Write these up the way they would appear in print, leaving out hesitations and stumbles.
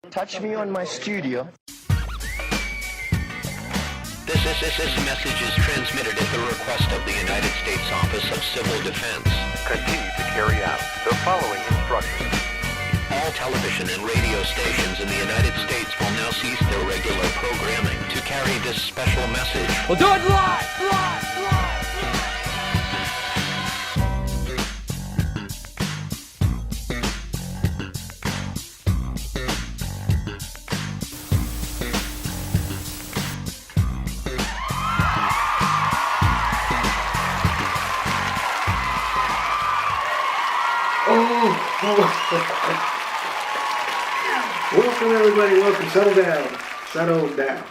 Touch me on my studio. This message is transmitted at the request of the United States Office of Civil Defense. Continue to carry out the following instructions. All television and radio stations in the United States will now cease their regular programming to carry this special message. We'll do it live! Welcome everybody, welcome, settle down.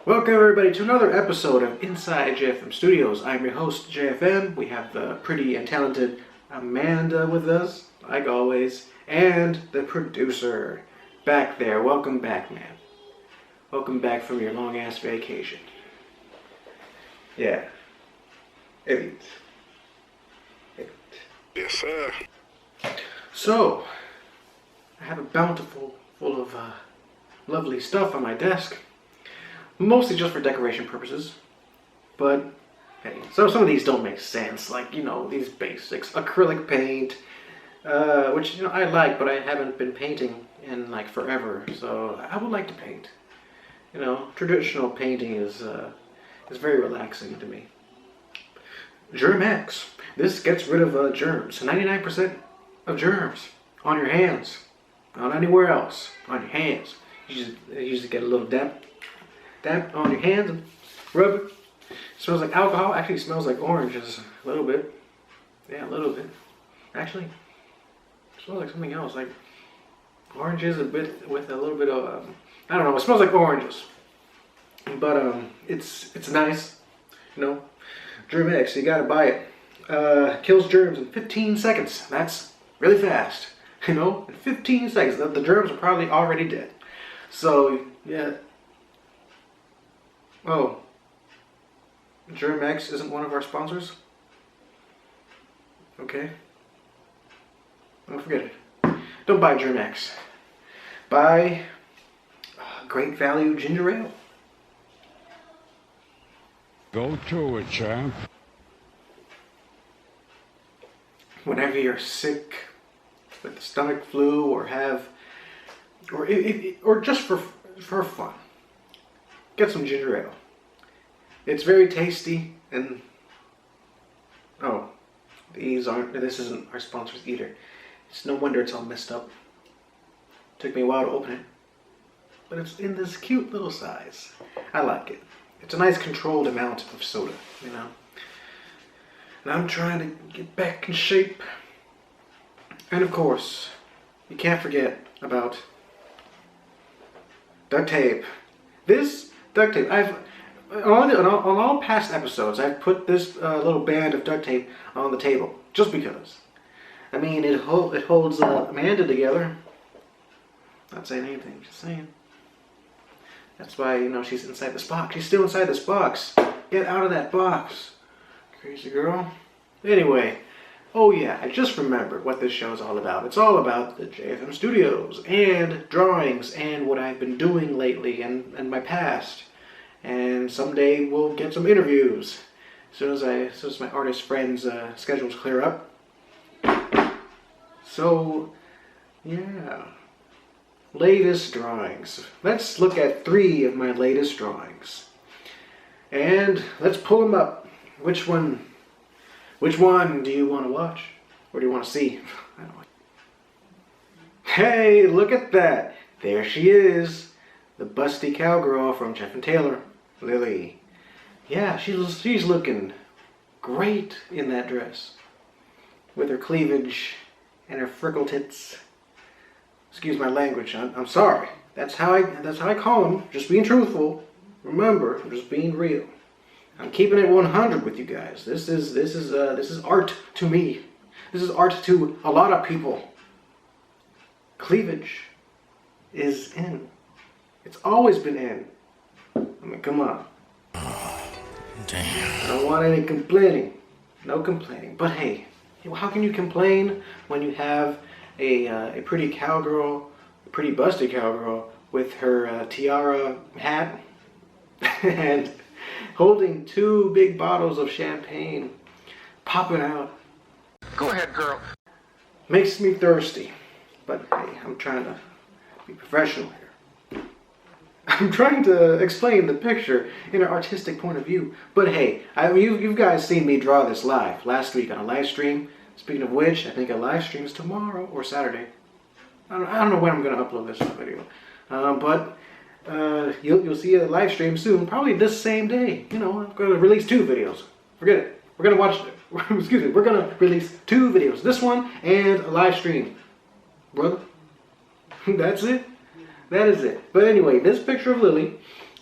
Welcome everybody to another episode of Inside JFM Studios. I'm your host, JFM. We have the pretty and talented Amanda with us, like always, and the producer back there. Welcome back, man. Welcome back from your long-ass vacation. Yeah. Idiots. Yes, sir. So, I have a bountiful full of lovely stuff on my desk. Mostly just for decoration purposes. But, hey, so some of these don't make sense. Like, you know, these basics. Acrylic paint, which, you know, I like, but I haven't been painting in, like, forever. So, I would like to paint. You know, traditional painting is very relaxing to me. Germ-X. This gets rid of germs. 99% of germs on your hands. Not anywhere else. On your hands. You just get a little damp on your hands and rub it. Smells like alcohol. Actually smells like oranges a little bit. Yeah, a little bit. Actually, it smells like something else. Like oranges a bit with a little bit of I don't know. It smells like oranges. But it's nice. You know, Germ-X. You gotta buy it. Kills germs in 15 seconds. That's really fast. You know, in 15 seconds, the germs are probably already dead. So, yeah. Oh. Germ-X isn't one of our sponsors? Okay. Don't forget it. Don't buy Germ-X. Buy Great Value Ginger Ale. Go to it, champ. Whenever you're sick with the stomach flu or or just for fun, get some ginger ale. It's very tasty and this isn't our sponsors either. It's no wonder it's all messed up. Took me a while to open it, but it's in this cute little size. I like it. It's a nice controlled amount of soda, you know. And I'm trying to get back in shape. And of course, you can't forget about duct tape. This duct tape, on all past episodes, I've put this little band of duct tape on the table. Just because. I mean, it holds Amanda together. Not saying anything, just saying. That's why, you know, she's inside this box. She's still inside this box. Get out of that box. Crazy girl. Anyway, oh yeah, I just remembered what this show is all about. It's all about the JFM Studios and drawings and what I've been doing lately and my past. And someday we'll get some interviews as soon as my artist friends' schedules clear up. So, yeah, latest drawings. Let's look at 3 of my latest drawings, and let's pull them up. Which one do you want to watch? Or do you want to see? I don't know. Hey, look at that. There she is. The busty cowgirl from Jeff and Taylor, Lily. Yeah, she's looking great in that dress. With her cleavage and her frickle tits. Excuse my language. I'm sorry. That's how I call them. Just being truthful. Remember, I'm just being real. I'm keeping it 100 with you guys. This is art to me. This is art to a lot of people. Cleavage is in. It's always been in. I mean, come on. Damn. I don't want any complaining. No complaining. But hey, how can you complain when you have a pretty cowgirl pretty busty cowgirl with her tiara hat and holding 2 big bottles of champagne, popping out. Go ahead, girl. Makes me thirsty. But hey, I'm trying to be professional here. I'm trying to explain the picture in an artistic point of view. But hey, you guys seen me draw this live last week on a live stream. Speaking of which, I think a live stream is tomorrow or Saturday. I don't know when I'm going to upload this video. But you'll see a live stream soon, probably this same day. You know, I'm going to release 2 videos. Forget it. We're going to watch, excuse me, we're going to release 2 videos. This one and a live stream. Brother, that's it. That is it. But anyway, this picture of Lily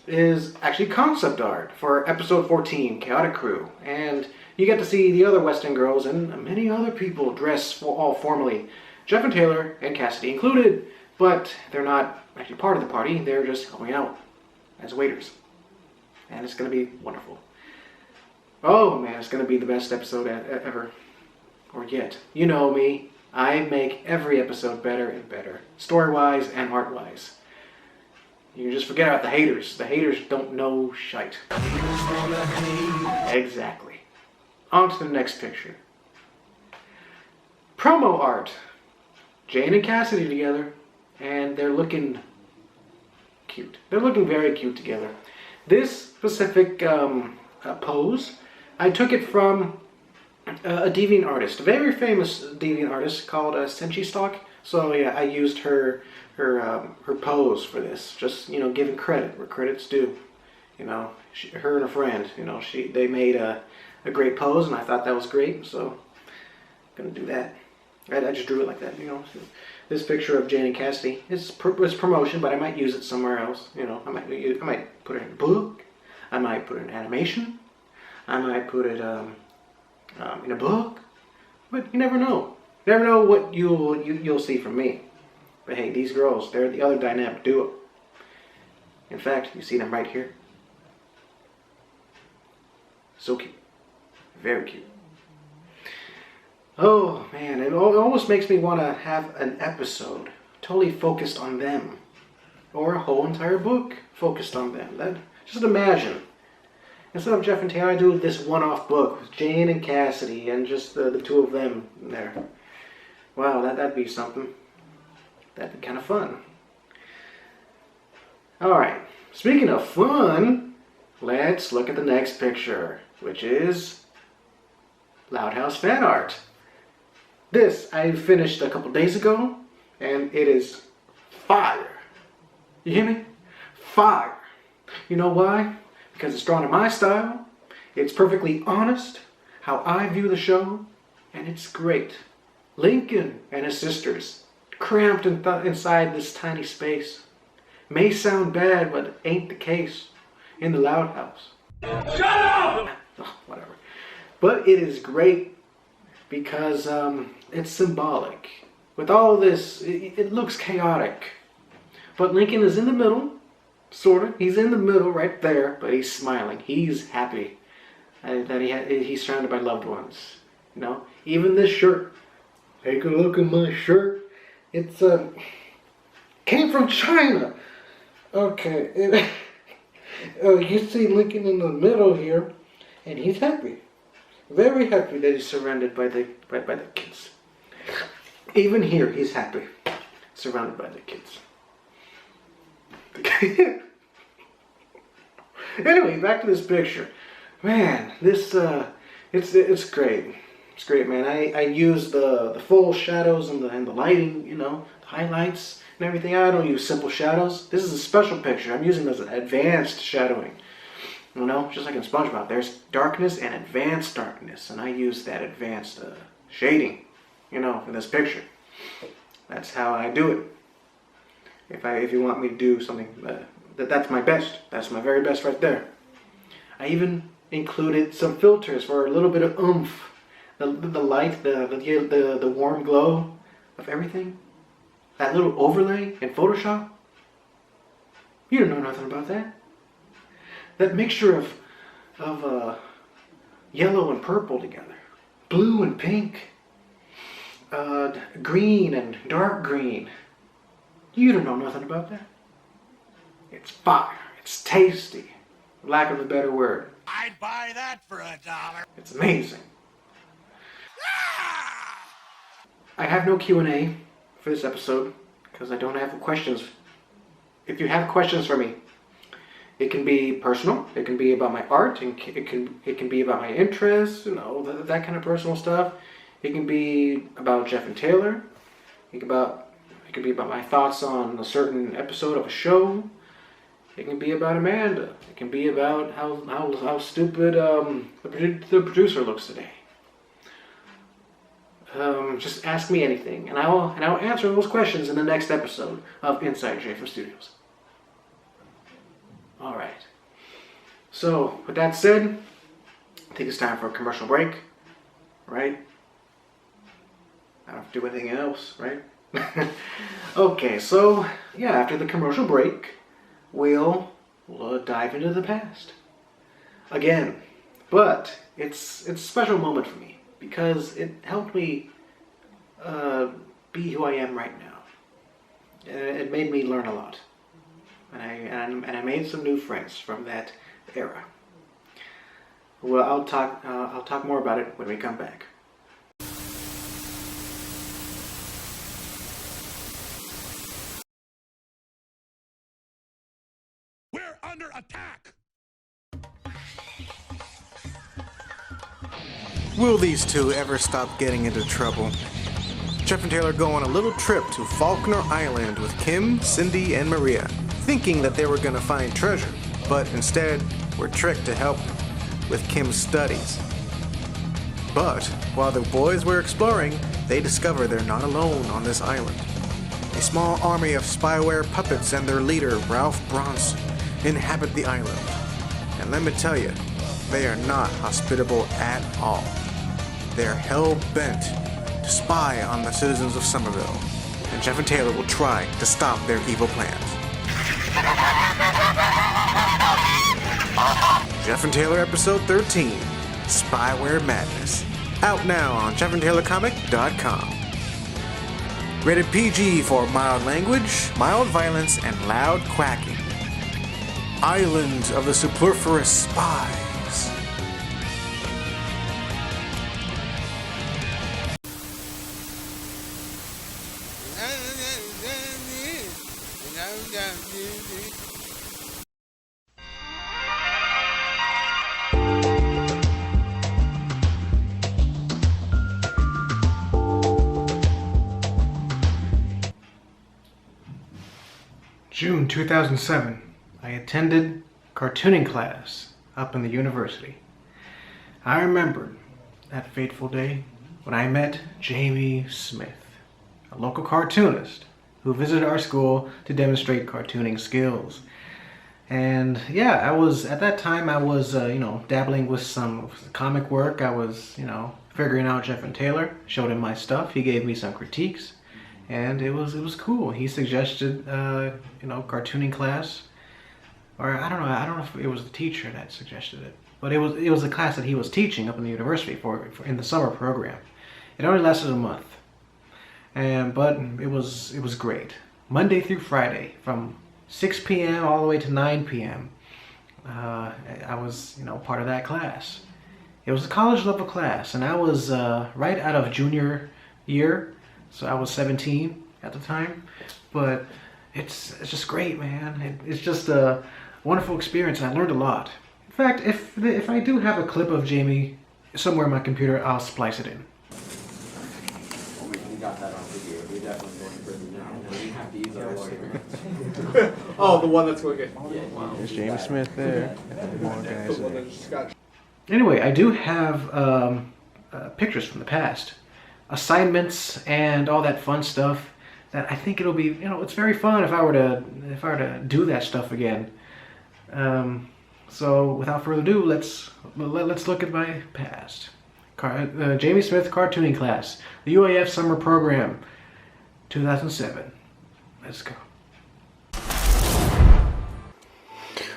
is actually concept art for episode 14, Chaotic Crew. And you get to see the other West End girls and many other people dress all formally. Jeff and Taylor and Cassidy included, but they're not actually part of the party. They're just going out as waiters. And it's going to be wonderful. Oh man, it's going to be the best episode ever. Or yet. You know me. I make every episode better and better. Story-wise and art-wise. You can just forget about the haters. The haters don't know shite. Exactly. On to the next picture. Promo art. Jane and Cassidy together. And they're looking cute. They're looking very cute together. This specific pose, I took it from a deviant artist, a very famous deviant artist called Senshi Stock. So yeah, I used her pose for this. Just, you know, giving credit where credit's due. You know, her and a friend. You know, they made a great pose, and I thought that was great. So I'm gonna do that. I just drew it like that. You know, this picture of Jane and Cassidy is promotion, but I might use it somewhere else. You know, I might put it in a book. I might put it in animation. I might put it in a book, but you never know. You never know what you'll see from me. But hey, these girls, they're the other dynamic duo. In fact, you see them right here. So cute. Very cute. Oh man, it almost makes me want to have an episode totally focused on them. Or a whole entire book focused on them. Just imagine. Instead of Jeff and Taylor, I do this one-off book with Jane and Cassidy and just the 2 of them there. Wow, that'd be something. That'd be kind of fun. Alright, speaking of fun, let's look at the next picture, which is Loud House fan art. This I finished a couple days ago, and it is fire. You hear me? Fire. You know why? Because it's drawn in my style, it's perfectly honest, how I view the show, and it's great. Lincoln and his sisters, cramped inside this tiny space. May sound bad, but ain't the case in the Loud House. Shut up! Oh, whatever. But it is great because it's symbolic. With all this, it looks chaotic. But Lincoln is in the middle. Sort of. He's in the middle right there, but he's smiling. He's happy that he's surrounded by loved ones. You know, even this shirt. Take a look at my shirt. It's came from China. Okay. You see Lincoln in the middle here, and he's happy. Very happy that he's surrounded by the kids. Even here, he's happy, surrounded by the kids. Anyway, back to this picture. Man, this it's great. It's great, man. I use the full shadows and the lighting, you know, the highlights and everything. I don't use simple shadows. This is a special picture. I'm using this advanced shadowing. You know, just like in SpongeBob, there's darkness and advanced darkness, and I use that advanced shading, you know, in this picture. That's how I do it. If you want me to do something, that's my best. That's my very best right there. I even included some filters for a little bit of oomph. The light, the warm glow of everything. That little overlay in Photoshop. You don't know nothing about that. That mixture of yellow and purple together. Blue and pink. Green and dark green. You don't know nothing about that. It's fire. It's tasty. For lack of a better word. I'd buy that for $1. It's amazing. I have no Q&A for this episode because I don't have questions. If you have questions for me, it can be personal. It can be about my art. It can be about my interests. You know, that kind of personal stuff. It can be about Jeff and Taylor. It can be about my thoughts on a certain episode of a show. It can be about Amanda. It can be about how stupid the producer looks today. Just ask me anything, and I'll answer those questions in the next episode of Inside JFM Studios. All right. So with that said, I think it's time for a commercial break. Right? I don't have to do anything else, right? Okay, so yeah, after the commercial break, we'll dive into the past again. But it's a special moment for me because it helped me be who I am right now. It made me learn a lot, and I made some new friends from that era. Well, I'll talk more about it when we come back. We're under attack! Will these two ever stop getting into trouble? Jeff and Taylor go on a little trip to Faulkner Island with Kim, Cindy, and Maria, thinking that they were going to find treasure, but instead were tricked to help with Kim's studies. But while the boys were exploring, they discover they're not alone on this island. A small army of spyware puppets and their leader, Ralph Bronson, inhabit the island. And let me tell you, they are not hospitable at all. They're hell-bent to spy on the citizens of Somerville, and Jeff and Taylor will try to stop their evil plans. Jeff and Taylor Episode 13, Spyware Madness, out now on jeffandtaylorcomic.com. Rated PG for mild language, mild violence, and loud quacking. Island of the Superfluous Spies. June 2007, I attended cartooning class up in the university. I remembered that fateful day when I met Jamie Smith, a local cartoonist who visited our school to demonstrate cartooning skills. And yeah, at that time I was dabbling with some comic work. I was, figuring out Jeff and Taylor, showed him my stuff. He gave me some critiques. And it was cool. He suggested, cartooning class, or I don't know if it was the teacher that suggested it, but it was a class that he was teaching up in the university for in the summer program. It only lasted a month, but it was great. Monday through Friday, from 6 p.m. all the way to 9 p.m. I was part of that class. It was a college level class, and I was right out of junior year. So I was 17 at the time, but it's just great, man. It's just a wonderful experience, and I learned a lot. In fact, if I do have a clip of Jamie somewhere in my computer, I'll splice it in. We got that on video. We're definitely going to prison now. We have to use our lawyer. Oh, the one that's wicked. Yeah. Wow. There's James Smith there. And more guys The one there. that just got Anyway, I do have pictures from the past, assignments, and all that fun stuff. That I think it'll be, it's very fun if I were to do that stuff again. So without further ado, let's look at my past. Jamie Smith cartooning class, the UAF summer program, 2007. Let's go.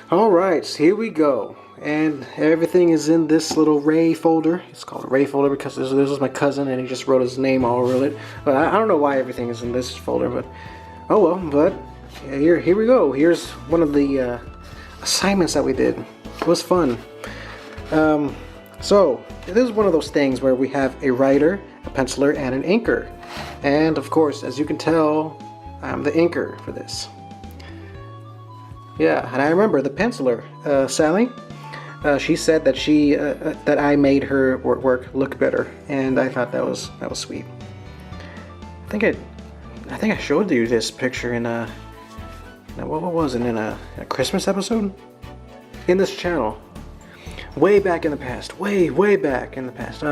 All right, here we go. And everything is in this little Ray folder. It's called a Ray folder because this was my cousin and he just wrote his name all over it. But I don't know why everything is in this folder, but Oh well, but here we go. Here's one of the assignments that we did. It was fun. So this is one of those things where we have a writer, a penciler, and an inker. And of course, as you can tell, I'm the inker for this. Yeah, and I remember the penciler, Sally. She said that that I made her work look better, and I thought that was sweet. I think I showed you this picture in what was it, in a Christmas episode in this channel, way back in the past, way back in the past.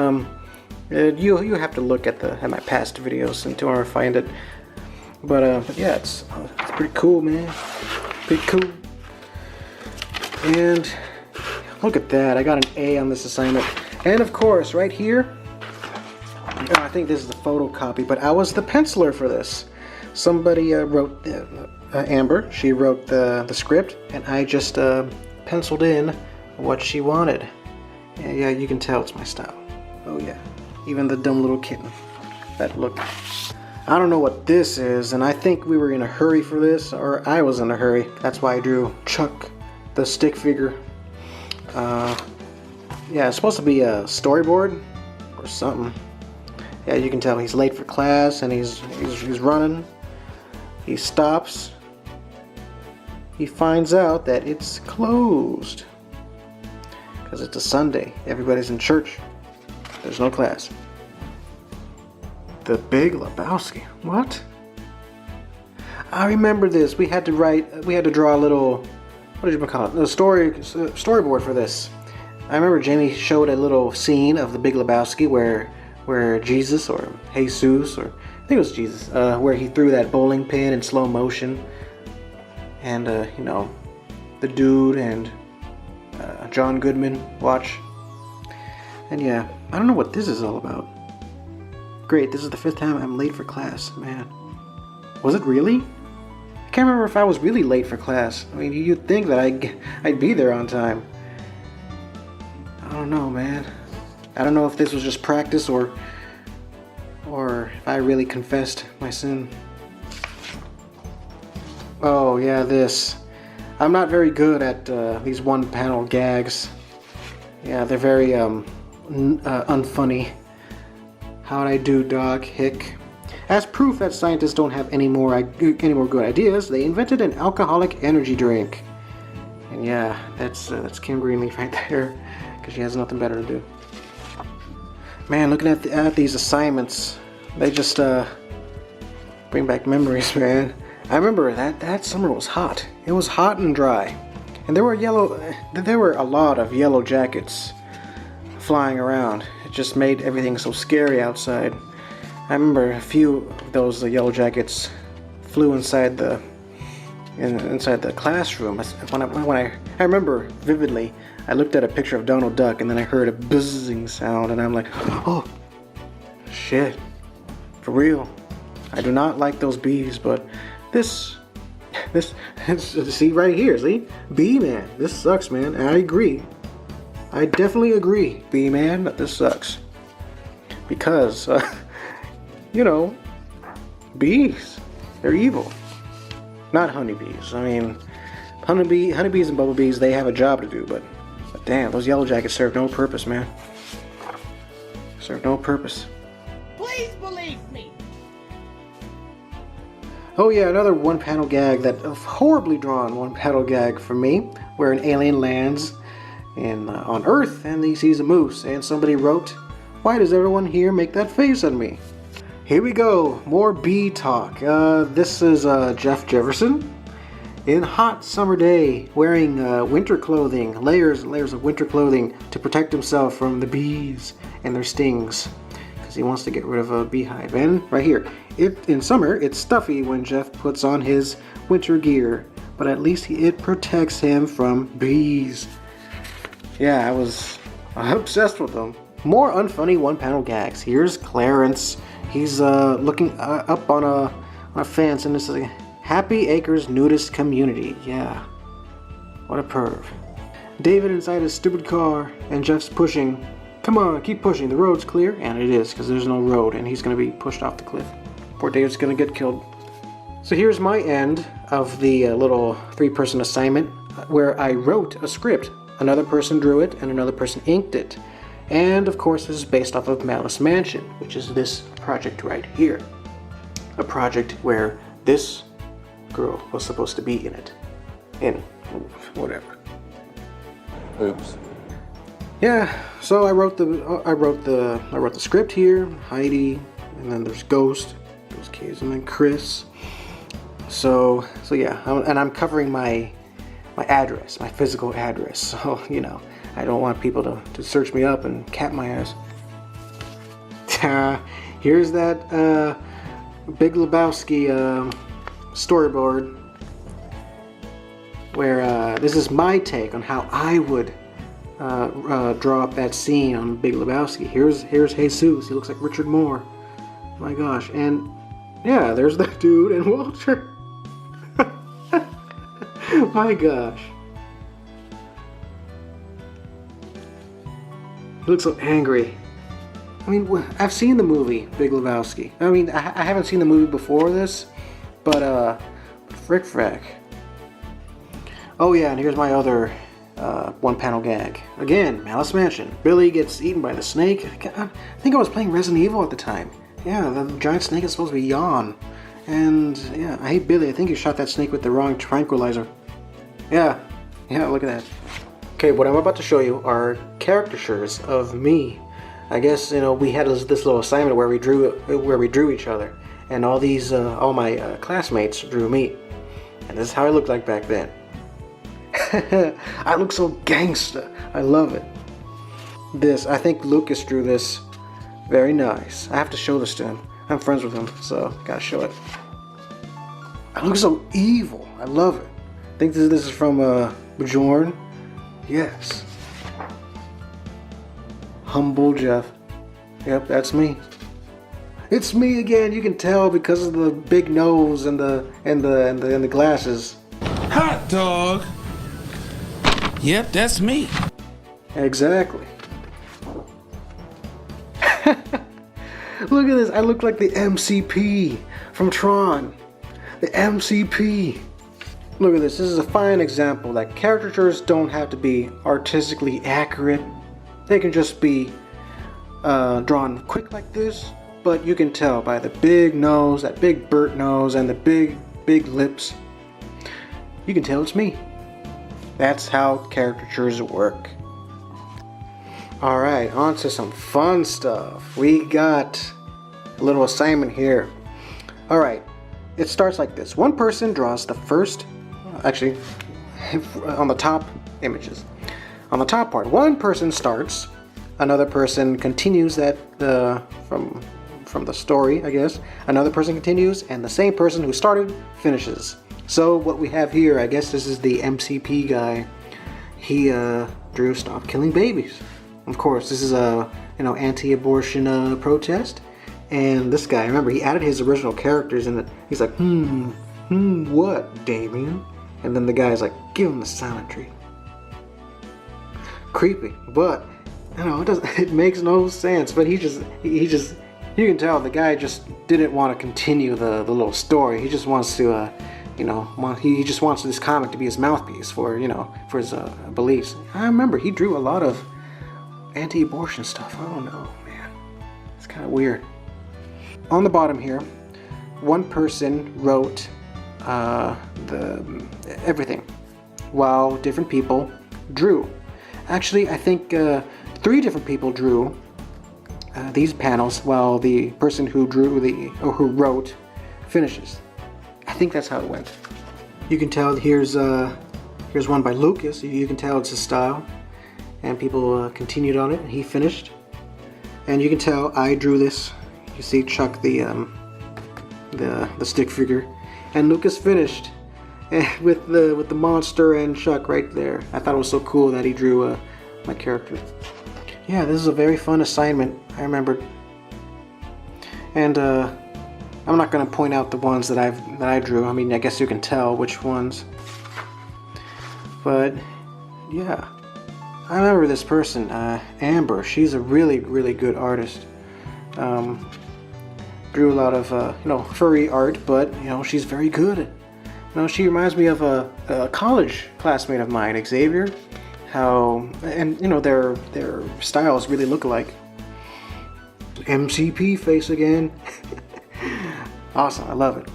You have to look at my past videos and to find it. But yeah, it's pretty cool, man. Pretty cool. And look at that, I got an A on this assignment. And of course, right here, I think this is a photocopy, but I was the penciler for this. Somebody wrote, Amber, she wrote the script, and I just penciled in what she wanted. And yeah, you can tell it's my style. Oh yeah, even the dumb little kitten. That look. I don't know what this is, and I think we were in a hurry for this, or I was in a hurry. That's why I drew Chuck, the stick figure. Yeah, it's supposed to be a storyboard or something. Yeah, you can tell he's late for class, and he's running. He stops. He finds out that it's closed because it's a Sunday. Everybody's in church. There's no class. The Big Lebowski. What? I remember this. We had to draw a little, what did you call it? A storyboard for this. I remember Jamie showed a little scene of The Big Lebowski where Jesus, or Jesus, or I think it was Jesus, where he threw that bowling pin in slow motion, and you know, the dude and John Goodman watch. And yeah, I don't know what this is all about. Great, this is the 5th time I'm late for class, man. Was it really? I can't remember if I was really late for class. I mean, you'd think that I'd be there on time. I don't know, man. I don't know if this was just practice or if I really confessed my sin. Oh yeah, this. I'm not very good at these one-panel gags. Yeah, they're very unfunny. How'd I do, Doc? Hick. As proof that scientists don't have any more good ideas, they invented an alcoholic energy drink. And yeah, that's Kim Greenleaf right there, because she has nothing better to do. Man, looking at these assignments, they just bring back memories, man. I remember that summer was hot. It was hot and dry, and there were a lot of yellow jackets flying around. It just made everything so scary outside. I remember a few of those yellow jackets flew inside the classroom. I remember vividly, I looked at a picture of Donald Duck, and then I heard a buzzing sound, and I'm like, oh, shit, for real. I do not like those bees, but this, see right here, see? Bee man, this sucks, man. I agree. I definitely agree, bee man, that this sucks. Because, you know, bees, they're evil. Not honeybees. I mean, honeybees and bumblebees, they have a job to do, but damn, those yellow jackets serve no purpose, man. Serve no purpose. Please believe me. Oh yeah, another one-panel gag, that horribly drawn one-panel gag for me, where an alien lands on Earth and he sees a moose, and somebody wrote, "Why does everyone here make that face at me?" Here we go, more bee talk. This is Jeff Jefferson in hot summer day, wearing winter clothing, layers and layers of winter clothing to protect himself from the bees and their stings, because he wants to get rid of a beehive. And right here, in summer it's stuffy when Jeff puts on his winter gear, but at least it protects him from bees. Yeah, I was obsessed with them. More unfunny one-panel gags. Here's Clarence. He's looking up on a fence, and it's like, Happy Acres Nudist Community. Yeah, what a perv. David inside his stupid car, and Jeff's pushing. Come on, keep pushing, the road's clear. And it is, because there's no road, and he's going to be pushed off the cliff. Poor David's going to get killed. So here's my end of the little 3-person assignment where I wrote a script. Another person drew it and another person inked it. And of course this is based off of Malice Mansion, which is this project right here. A project where this girl was supposed to be in it. In whatever. Oops. Yeah, so I wrote the script here, Heidi, and then there's Ghost, there's Kids, and then Chris. So yeah, and I'm covering my address, my physical address. So, you know, I don't want people to search me up and cap my ass. Here's that Big Lebowski storyboard, where this is my take on how I would draw up that scene on Big Lebowski. Here's Jesus. He looks like Richard Moore. My gosh. And yeah, there's that dude and Walter. My gosh. He looks so angry. I mean, I've seen the movie Big Lebowski. I mean, I haven't seen the movie before this, but frick frack. Oh yeah, and here's my other one-panel gag. Again, Malice Mansion. Billy gets eaten by the snake. I think I was playing Resident Evil at the time. Yeah, the giant snake is supposed to be Jan. And yeah, I hate Billy. I think he shot that snake with the wrong tranquilizer. Yeah, look at that. Okay, what I'm about to show you are caricatures of me. I guess, you know, we had this little assignment where we drew each other, and all my classmates drew me, and this is how I looked like back then. I look so gangsta. I love it. I think Lucas drew this very nice. I have to show this to him. I'm friends with him, so gotta show it. I look so evil. I love it. I think this is from Bjorn. Yes. Humble Jeff. Yep, that's me. It's me again. You can tell because of the big nose and the glasses. Hot dog. Yep, that's me. Exactly. Look at this. I look like the MCP from Tron. The MCP. Look at this. This is a fine example that caricatures don't have to be artistically accurate. They can just be drawn quick like this, but you can tell by the big nose, that big Bert nose, and the big lips. You can tell it's me. That's how caricatures work. Alright, on to some fun stuff. We got a little assignment here. Alright, it starts like this. One person draws the first, actually, on the top images. On the top part, one person starts, another person continues that from the story, I guess. Another person continues, and the same person who started finishes. So what we have here, I guess this is the MCP guy. He drew "Stop Killing Babies." Of course, this is a anti-abortion protest. And this guy, remember, he added his original characters in it. He's like, what, Damien? And then the guy's like, give him the silent treatment. Creepy, but it makes no sense. But he just you can tell the guy just didn't want to continue the little story. He just wants to he just wants this comic to be his mouthpiece for his beliefs. I remember he drew a lot of anti-abortion stuff. I don't know, man, it's kind of weird. On the bottom here, one person wrote everything, while different people drew. Actually, I think 3 different people drew these panels, while the person who wrote finishes. I think that's how it went. You can tell here's one by Lucas. You can tell it's his style, and people continued on it, and he finished. And you can tell I drew this. You see Chuck the stick figure, and Lucas finished with the monster and Chuck right there. I thought it was so cool that he drew my character. Yeah, this is a very fun assignment. I remembered, and I'm not going to point out the ones that I drew. I mean, I guess you can tell which ones. But yeah, I remember this person, Amber. She's a really, really good artist. drew a lot of furry art, but she's very good. She reminds me of a college classmate of mine, Xavier. Their styles really look alike. MCP face again. Awesome, I love it.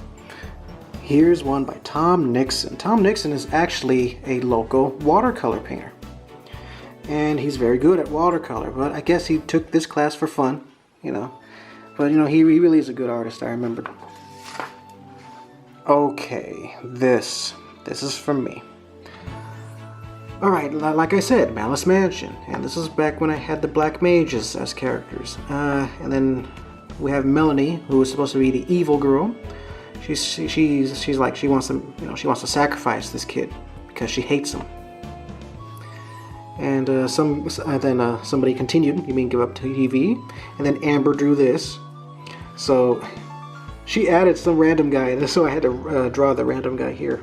Here's one by Tom Nixon. Tom Nixon is actually a local watercolor painter. And he's very good at watercolor, but I guess he took this class for fun, But he really is a good artist, I remember. Okay, this is from me. Alright, like I said, Malice Mansion. And this is back when I had the Black Mages as characters. And then we have Melanie, who is supposed to be the evil girl. She's like, she wants to sacrifice this kid because she hates him. And then somebody continued, you mean give up TV? And then Amber drew this. So she added some random guy, so I had to draw the random guy here.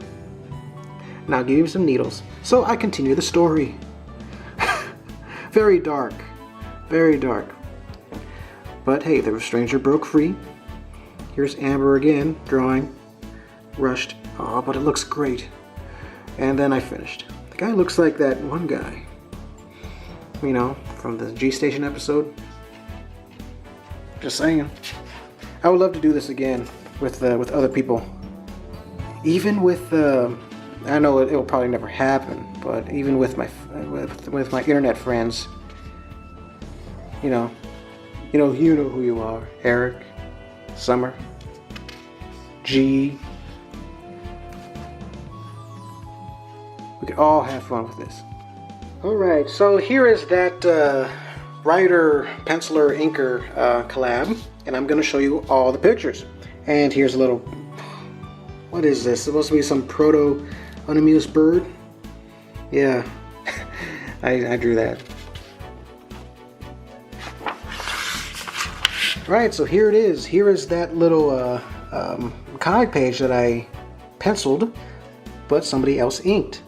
Now give him some needles. So I continue the story. Very dark. Very dark. But hey, the stranger broke free. Here's Amber again, drawing. Rushed. Oh, but it looks great. And then I finished. The guy looks like that one guy. From the G Station episode. Just saying. I would love to do this again with other people. Even with I know it will probably never happen, but even with my internet friends, you know who you are. Eric, Summer, G. We could all have fun with this. Alright, so here is that writer, penciler, inker collab, and I'm going to show you all the pictures. And here's a little, what is this? Supposed to be some proto-unamused bird? Yeah, I drew that. Right, so here it is. Here is that little comic page that I penciled, but somebody else inked.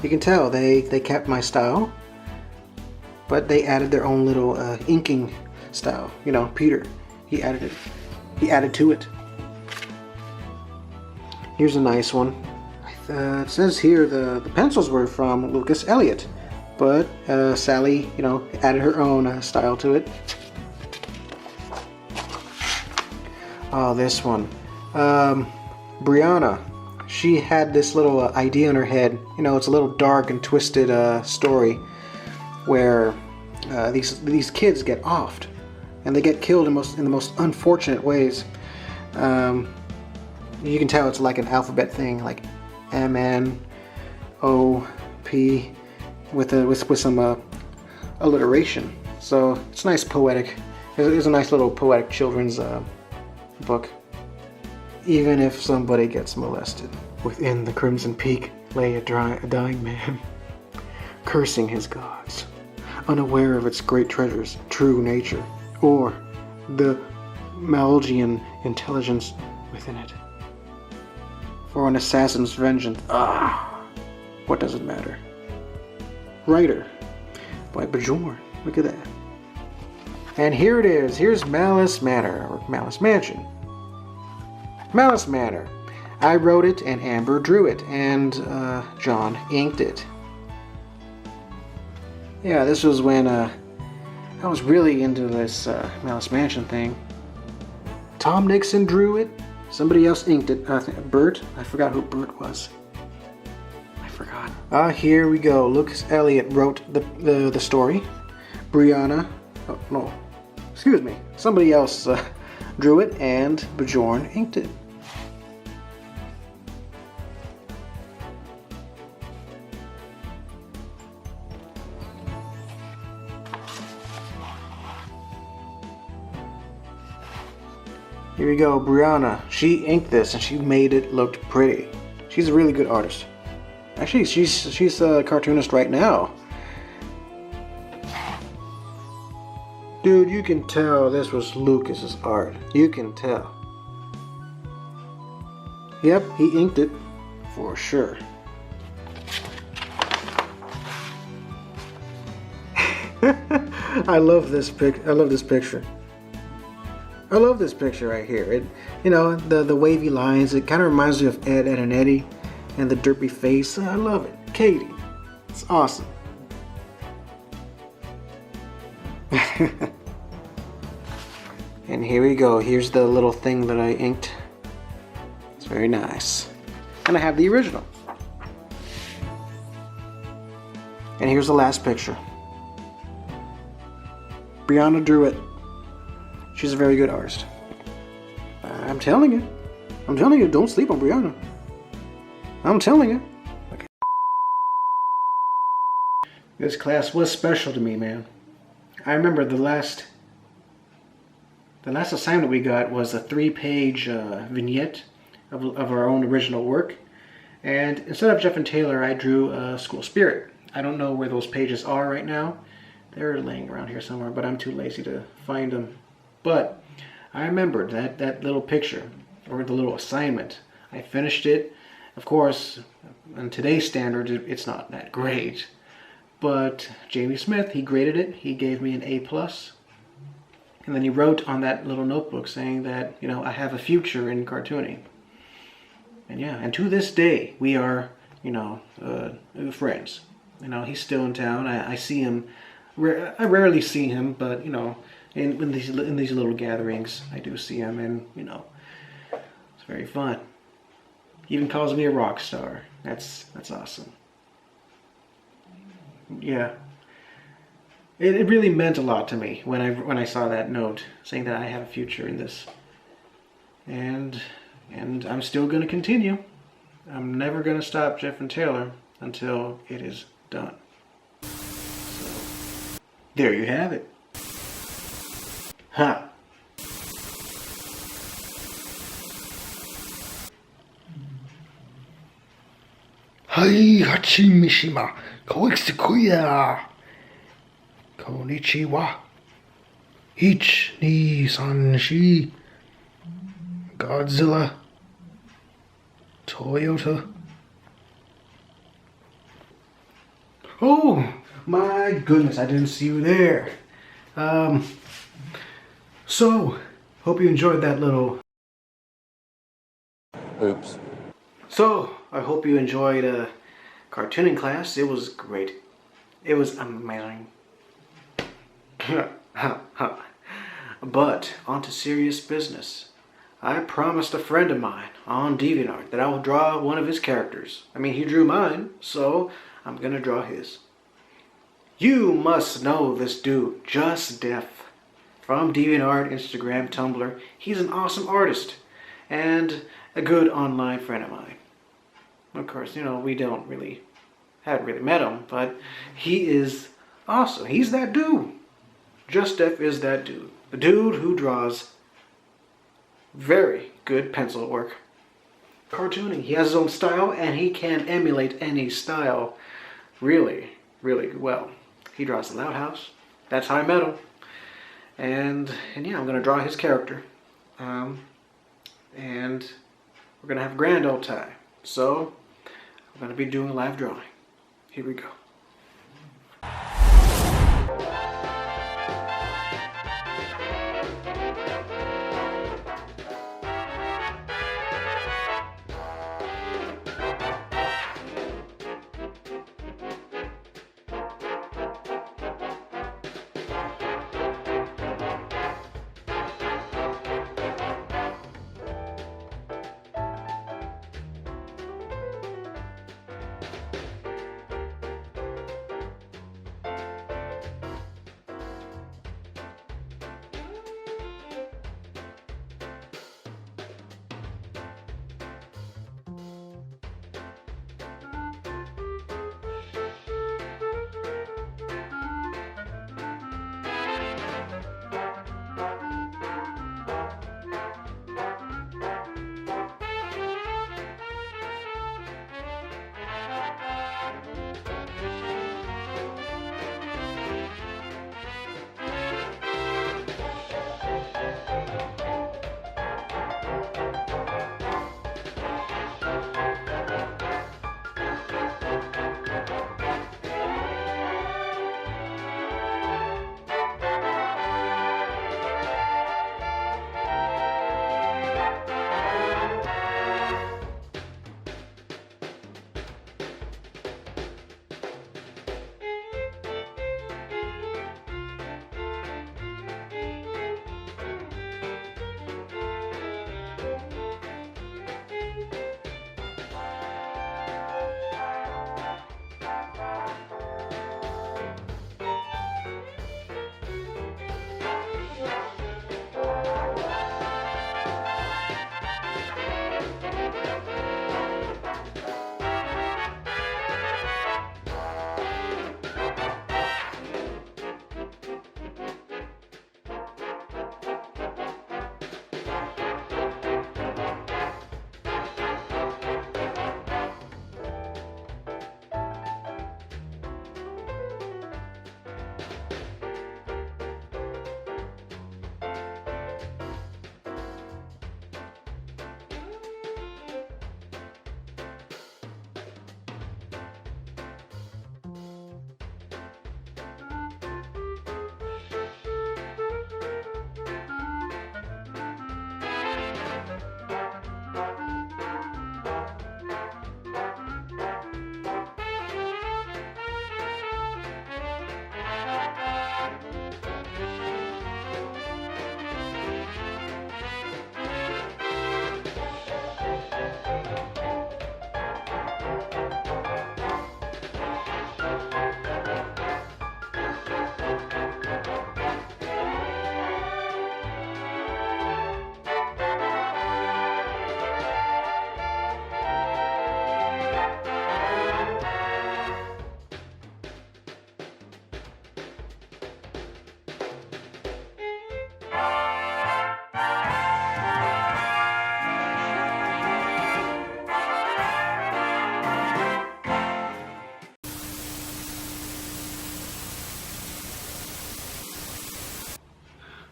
You can tell they kept my style, but they added their own little inking style. Peter, he added it. He added to it. Here's a nice one. It says here the pencils were from Lucas Elliott, but Sally, added her own style to it. Oh, this one. Brianna. She had this little idea in her head. It's a little dark and twisted story where these kids get offed and they get killed in the most unfortunate ways. You can tell it's like an alphabet thing, like MNOP with some alliteration. So it's nice poetic. It's a nice little poetic children's book. Even if somebody gets molested, within the Crimson Peak lay a dying man, cursing his gods, unaware of its great treasures, true nature, or the Malgian intelligence within it. For an assassin's vengeance, what does it matter? Writer by Bjorn. Look at that. And here it is. Here's Malice Manor, or Malice Mansion. Malice Manor. I wrote it and Amber drew it and John inked it. Yeah, this was when I was really into this Malice Mansion thing. Tom Nixon drew it. Somebody else inked it. Bert. I forgot who Bert was. I forgot. Here we go. Lucas Elliott wrote the story. Brianna. Oh, no. Excuse me. Somebody else drew it and Bjorn inked it. Here we go, Brianna. She inked this and she made it look pretty. She's a really good artist. Actually, she's a cartoonist right now. Dude, you can tell this was Lucas's art. You can tell. Yep, he inked it for sure. I love this picture. I love this picture right here. It, you know, the wavy lines. It kind of reminds me of Ed and Eddie, and the derpy face. I love it. Katie, it's awesome. And here we go. Here's the little thing that I inked. It's very nice. And I have the original. And here's the last picture. Brianna drew it. She's a very good artist. I'm telling you. I'm telling you, don't sleep on Brianna. I'm telling you. Okay. This class was special to me, man. I remember the last assignment we got was a 3-page vignette of our own original work. And instead of Jeff and Taylor, I drew School Spirit. I don't know where those pages are right now. They're laying around here somewhere, but I'm too lazy to find them. But I remembered that little picture, or the little assignment. I finished it. Of course, on today's standards, it's not that great. But Jamie Smith, he graded it. He gave me an A+. And then he wrote on that little notebook saying that, you know, I have a future in cartooning. And yeah, and to this day, we are, you know, friends. You know, he's still in town. I see him. I rarely see him, but, you know, in these little gatherings, I do see him, and, you know, it's very fun. He even calls me a rock star. That's awesome. Yeah. It really meant a lot to me when I saw that note saying that I have a future in this. And I'm still going to continue. I'm never going to stop Jeff and Taylor until it is done. So, there you have it. Ha! Hai Hachimishima, Koixikuya, Konnichiwa, Ich ni Sanshi, Godzilla, Toyota. Oh, my goodness, I didn't see you there. So, hope you enjoyed that little... Oops. So, I hope you enjoyed cartooning class. It was great. It was amazing. But, on to serious business. I promised a friend of mine on DeviantArt that I will draw one of his characters. I mean, he drew mine, so I'm gonna draw his. You must know this dude, Just Def, from DeviantArt, Instagram, Tumblr. He's an awesome artist and a good online friend of mine. Of course, you know, we haven't really met him, but he is awesome. He's that dude. Just Def is that dude. The dude who draws very good pencil work. Cartooning. He has his own style, and he can emulate any style really, really well. He draws the Loud House. That's how I met him. And yeah, I'm going to draw his character. And we're going to have a grand old time. So, I'm going to be doing a live drawing. Here we go.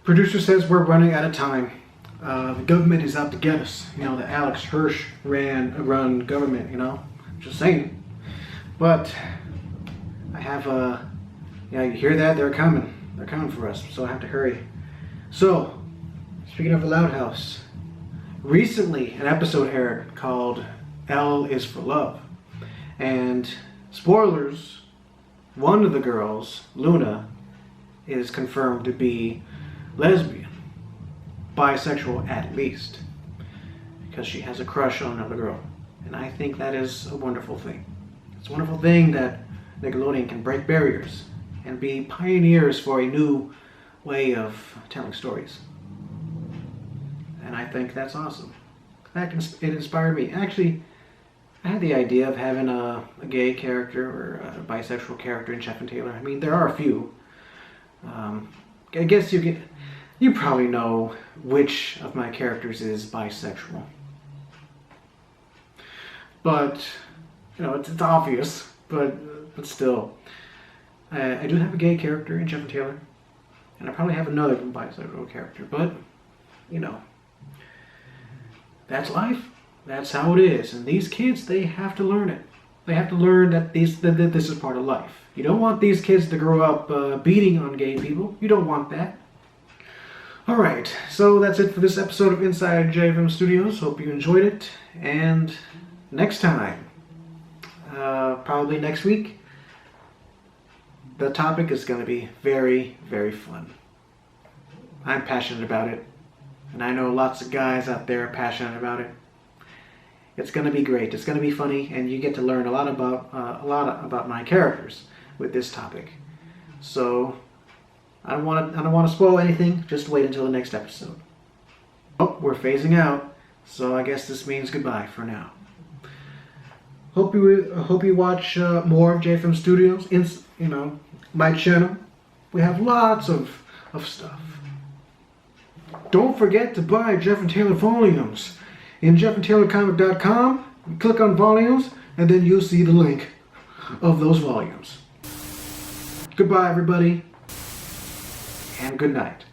Producer says we're running out of time. The government is out to get us. You know, the Alex Hirsch run government, you know. Just saying. But I have yeah, you hear that? They're coming. They're coming for us, so I have to hurry. So, speaking of the Loud House, recently an episode aired called L is for Love. And spoilers, one of the girls, Luna, is confirmed to be lesbian, bisexual at least, because she has a crush on another girl. And I think that is a wonderful thing. It's a wonderful thing that Nickelodeon can break barriers and be pioneers for a new way of telling stories. And I think that's awesome. It inspired me. Actually, I had the idea of having a gay character or a bisexual character in Jeff and Taylor. I mean, there are a few. I guess you probably know which of my characters is bisexual. But, you know, it's obvious, but still. I do have a gay character in Jeff and Taylor, and I probably have another bisexual character, but, you know, that's life. That's how it is. And these kids, they have to learn it. They have to learn that this is part of life. You don't want these kids to grow up beating on gay people. You don't want that. Alright, so that's it for this episode of Inside JFM Studios. Hope you enjoyed it. And next time, probably next week, the topic is going to be very, very fun. I'm passionate about it. And I know lots of guys out there are passionate about it. It's going to be great. It's going to be funny, and you get to learn a lot about my characters with this topic. So I don't want to spoil anything. Just wait until the next episode. Oh, we're phasing out, so I guess this means goodbye for now. Hope you watch more of JFM Studios. You know, my channel. We have lots of stuff. Don't forget to buy Jeff and Taylor volumes. In jeffandtaylorcomic.com, click on volumes, and then you'll see the link of those volumes. Goodbye, everybody, and good night.